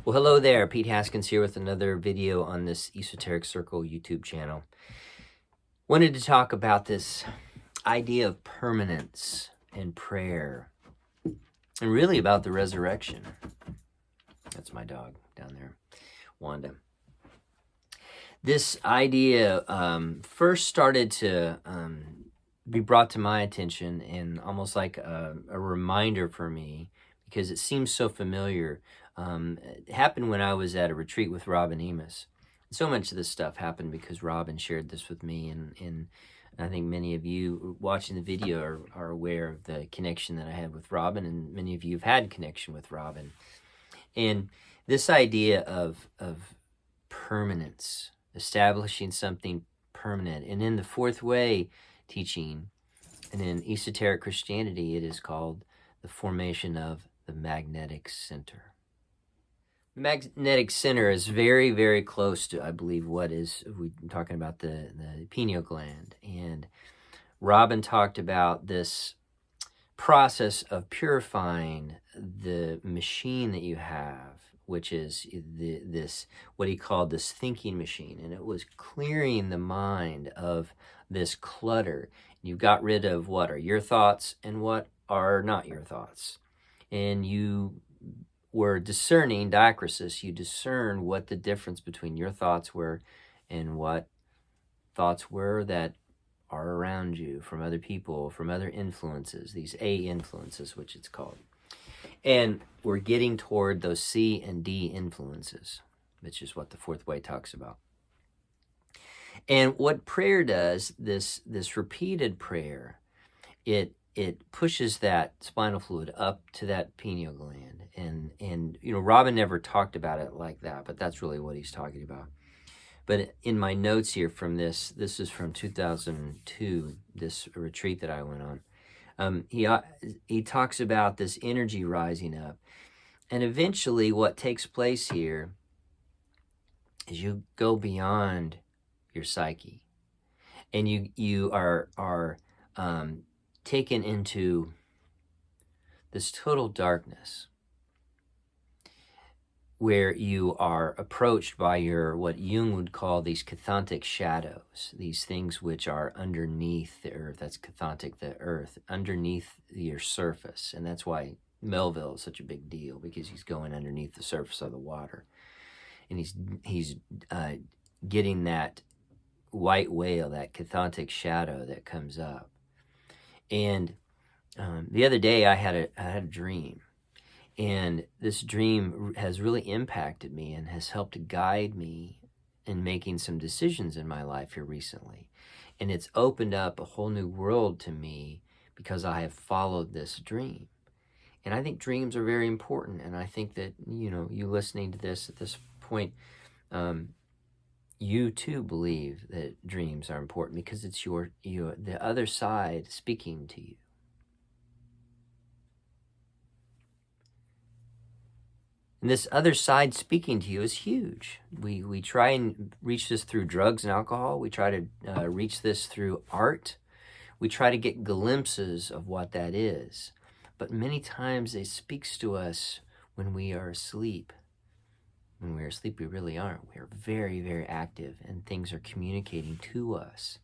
Well, hello there. Pete Haskins here with another video on this Esoteric Circle YouTube channel. Wanted to talk about this idea of permanence and prayer, and really about the resurrection. That's my dog down there, Wanda. This idea first started to be brought to my attention, and almost like a reminder for me, because it seems so familiar. It happened when I was at a retreat with Robin Emus. So much of this stuff happened because Robin shared this with me, and I think many of you watching the video are aware of the connection that I had with Robin, and many of you have had connection with Robin. And this idea of permanence, establishing something permanent. And in the fourth way teaching, and in Esoteric Christianity, it is called the formation of the magnetic center. The magnetic center is very, very close to, I believe, what is, we're talking about the pineal gland. And Robin talked about this process of purifying the machine that you have, which is this, what he called this thinking machine. And it was clearing the mind of this clutter. You got rid of what are your thoughts and what are not your thoughts. And you were discerning, diacrisis, you discern what the difference between your thoughts were and what thoughts were that are around you from other people, from other influences, these A influences, which it's called. And we're getting toward those C and D influences, which is what the fourth way talks about. And what prayer does, this repeated prayer, it pushes that spinal fluid up to that pineal gland. And you know, Robin never talked about it like that, but that's really what he's talking about. But in my notes here from this is from 2002, this retreat that I went on. He talks about this energy rising up. And eventually what takes place here is you go beyond your psyche. And you are taken into this total darkness where you are approached by your, what Jung would call these cathantic shadows, these things which are underneath the earth. That's cathantic, the earth, underneath your surface. And that's why Melville is such a big deal, because he's going underneath the surface of the water. And he's getting that white whale, that cathantic shadow that comes up. And the other day I had a dream. And this dream has really impacted me and has helped to guide me in making some decisions in my life here recently. And it's opened up a whole new world to me because I have followed this dream. And I think dreams are very important. And I think that, you know, you listening to this at this point, you too believe that dreams are important because it's the other side speaking to you. And this other side speaking to you is huge. We try and reach this through drugs and alcohol. We try to reach this through art. We try to get glimpses of what that is. But many times it speaks to us when we are asleep. When we're asleep, we really aren't. We're very, very active, and things are communicating to us.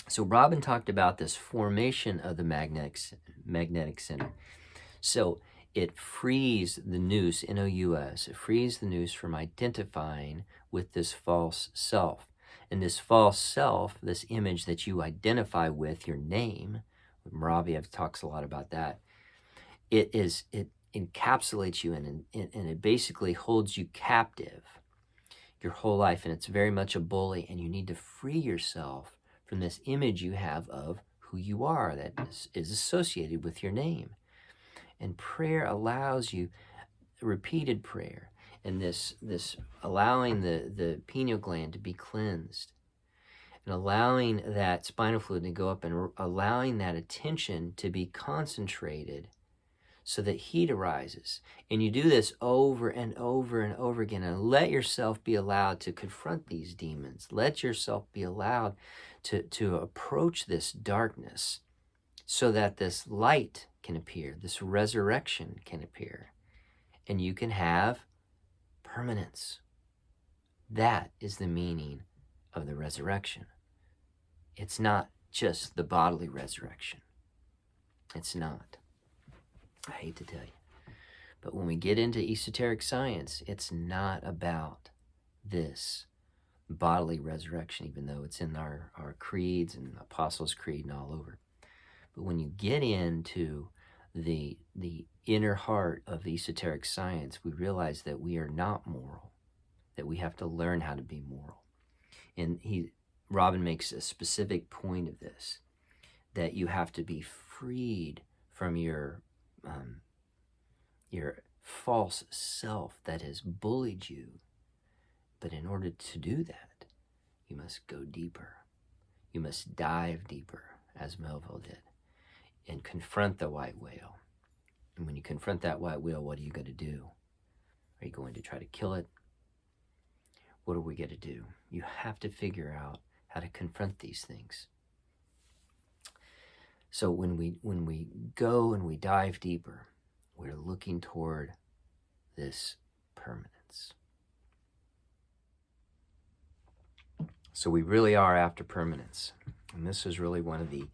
So Robin talked about this formation of the magnetic center. So it frees the nous, N-O-U-S, it frees the nous from identifying with this false self. And this false self, this image that you identify with, your name, Moraviev talks a lot about that, it encapsulates you and it basically holds you captive your whole life. And it's very much a bully, and you need to free yourself from this image you have of who you are that is associated with your name. And prayer allows you, repeated prayer, and this allowing the pineal gland to be cleansed, and allowing that spinal fluid to go up, and allowing that attention to be concentrated so that heat arises. And you do this over and over and over again, and let yourself be allowed to confront these demons. Let yourself be allowed to approach this darkness so that this light can appear, this resurrection can appear. And you can have permanence. That is the meaning of the resurrection. It's not just the bodily resurrection. It's not. I hate to tell you. But when we get into esoteric science, it's not about this bodily resurrection, even though it's in our creeds and Apostles' Creed and all over. But when you get into the inner heart of esoteric science, we realize that we are not moral, that we have to learn how to be moral. And Robin makes a specific point of this, that you have to be freed from your false self that has bullied you. But in order to do that, you must go deeper. You must dive deeper, as Melville did, and confront the white whale. And when you confront that white whale, what are you going to do? Are you going to try to kill it? What are we going to do? You have to figure out how to confront these things. So when we go and we dive deeper, we're looking toward this permanence. So we really are after permanence. And this is really one of the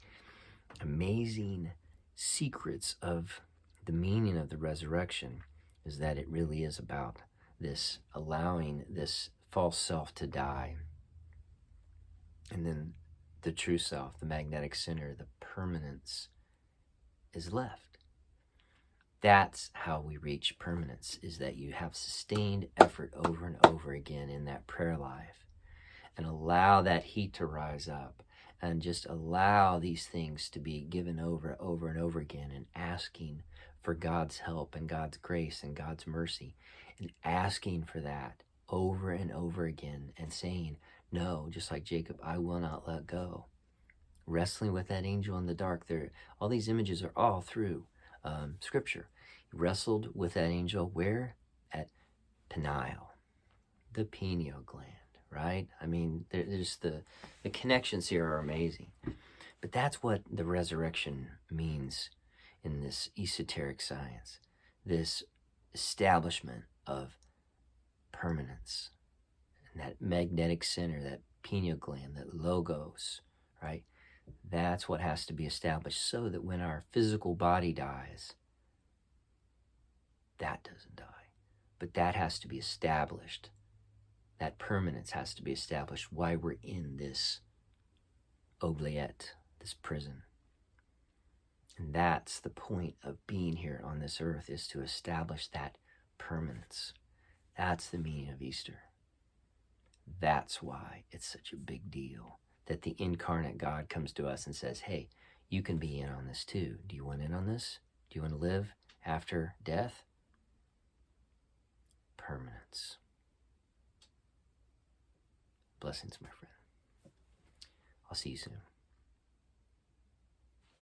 amazing secrets of the meaning of the resurrection, is that it really is about this allowing this false self to die. And then the true self, the magnetic center, the permanence is left. That's how we reach permanence, is that you have sustained effort over and over again in that prayer life, and allow that heat to rise up, and just allow these things to be given over and over again, and asking for God's help and God's grace and God's mercy, and asking for that over and over again, and saying, no, just like Jacob, I will not let go. Wrestling with that angel in the dark. All these images are all through Scripture. He wrestled with that angel where? At Peniel, the pineal gland, right? I mean, there's the connections here are amazing. But that's what the resurrection means in this esoteric science, this establishment of permanence, and that magnetic center, that pineal gland, that logos, right? That's what has to be established, so that when our physical body dies, that doesn't die. But that has to be established. That permanence has to be established while we're in this oubliette, this prison. And that's the point of being here on this earth, is to establish that permanence. That's the meaning of Easter. That's why it's such a big deal that the incarnate God comes to us and says, hey, you can be in on this too. Do you want in on this? Do you want to live after death? Permanence. Blessings, my friend. I'll see you soon.